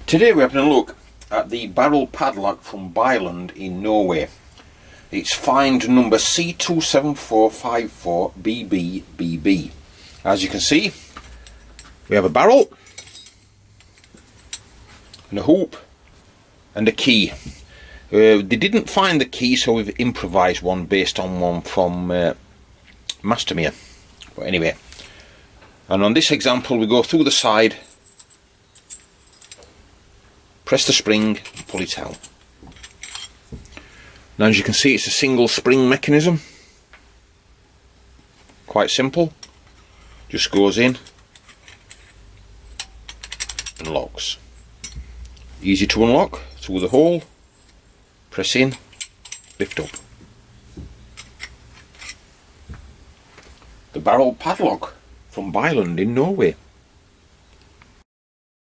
Today we're having a look at the barrel padlock from Bygland in Norway. It's find number C27454BBBB. As you can see, we have a barrel and a hoop and a key. They didn't find the key, so we've improvised one based on one from Mastermere. But anyway, and on this example we go through the side, press the spring and pull it out. Now as you can see, it's a single spring mechanism. Quite simple. Just goes in and locks. Easy to unlock through the hole. Press in, lift up. The barrel padlock from Bygland in Norway.